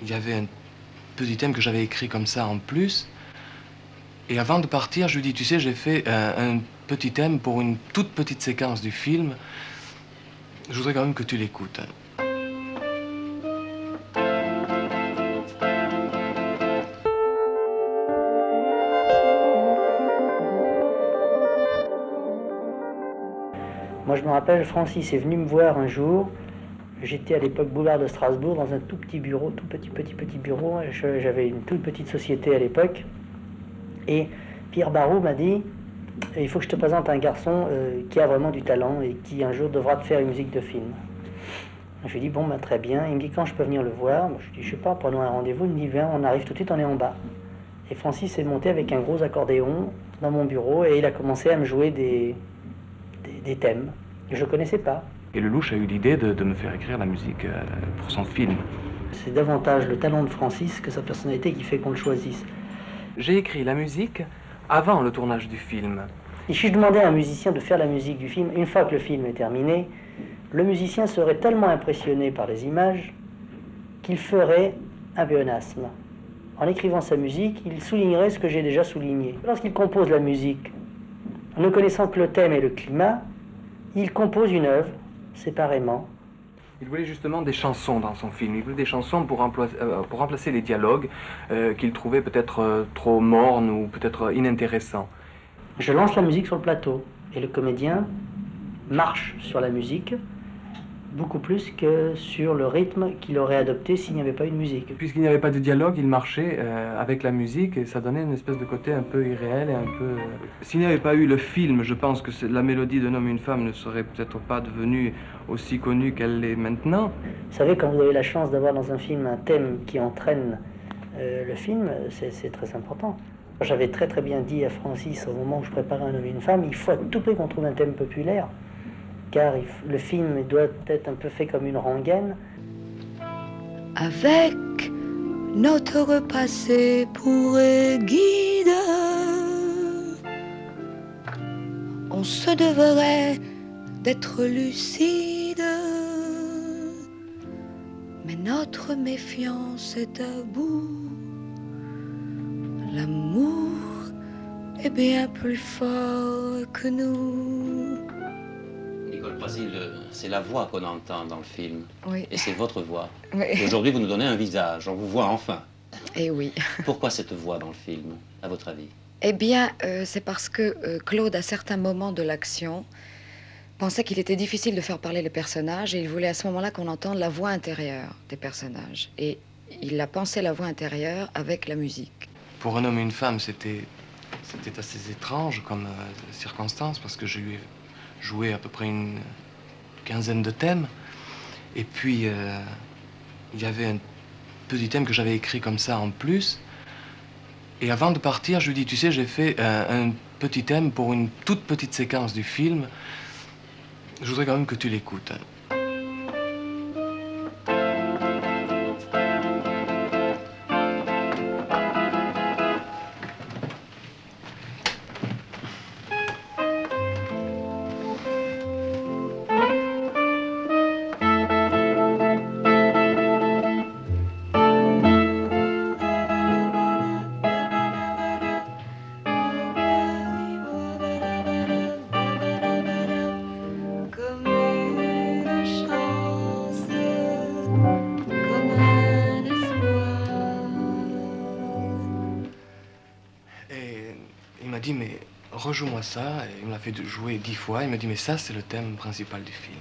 il y avait un petit thème que j'avais écrit comme ça en plus. Et avant de partir, je lui dis, tu sais, j'ai fait un petit thème pour une toute petite séquence du film. Je voudrais quand même que tu l'écoutes. Moi, je me rappelle, Francis est venu me voir un jour. J'étais à l'époque boulevard de Strasbourg dans un tout petit bureau, tout petit bureau. J'avais une toute petite société à l'époque. Et Pierre Barrault m'a dit, il faut que je te présente un garçon qui a vraiment du talent et qui un jour devra te faire une musique de film. Je lui ai dit, bon, ben, très bien. Il me dit, quand je peux venir le voir? Je lui ai dit, je sais pas, prenons un rendez-vous. Il me dit, viens, on arrive tout de suite, on est en bas. Et Francis est monté avec un gros accordéon dans mon bureau et il a commencé à me jouer des thèmes que je ne connaissais pas. Et Lelouch a eu l'idée de me faire écrire la musique pour son film. C'est davantage le talent de Francis que sa personnalité qui fait qu'on le choisisse. J'ai écrit la musique avant le tournage du film. Et si je demandais à un musicien de faire la musique du film, une fois que le film est terminé, le musicien serait tellement impressionné par les images qu'il ferait un pléonasme. En écrivant sa musique, il soulignerait ce que j'ai déjà souligné. Lorsqu'il compose la musique, en ne connaissant que le thème et le climat, il compose une œuvre séparément. Il voulait justement des chansons dans son film. Il voulait des chansons pour remplacer les dialogues qu'il trouvait peut-être trop mornes ou peut-être inintéressants. Je lance la musique sur le plateau et le comédien marche sur la musique beaucoup plus que sur le rythme qu'il aurait adopté s'il n'y avait pas eu de musique. Puisqu'il n'y avait pas de dialogue, il marchait avec la musique et ça donnait une espèce de côté un peu irréel et un peu... S'il n'y avait pas eu le film, je pense que la mélodie d'un homme et une femme ne serait peut-être pas devenue aussi connue qu'elle l'est maintenant. Vous savez, quand vous avez la chance d'avoir dans un film un thème qui entraîne le film, c'est très important. J'avais très très bien dit à Francis au moment où je préparais Un homme et une femme, il faut à tout prix qu'on trouve un thème populaire, car le film doit être un peu fait comme une rengaine. Avec notre passé pour guide, on se devrait d'être lucide, mais notre méfiance est à bout. L'amour est bien plus fort que nous. Nicole Brésil, c'est la voix qu'on entend dans le film. Oui. Et c'est votre voix. Oui. Et aujourd'hui, vous nous donnez un visage, on vous voit enfin. Eh oui. Pourquoi cette voix dans le film, à votre avis? Eh bien, c'est parce que Claude, à certains moments de l'action, pensait qu'il était difficile de faire parler les personnages et il voulait à ce moment-là qu'on entende la voix intérieure des personnages. Et il a pensé la voix intérieure avec la musique. Pour Un homme et une femme, c'était assez étrange comme circonstance parce que je lui ai joué à peu près une quinzaine de thèmes. Et puis, il y avait un petit thème que j'avais écrit comme ça en plus. Et avant de partir, je lui dis, tu sais, j'ai fait un petit thème pour une toute petite séquence du film. Je voudrais quand même que tu l'écoutes. Il m'a dit, mais rejoue-moi ça. Et il me l'a fait jouer 10 fois. Il m'a dit, mais ça, c'est le thème principal du film.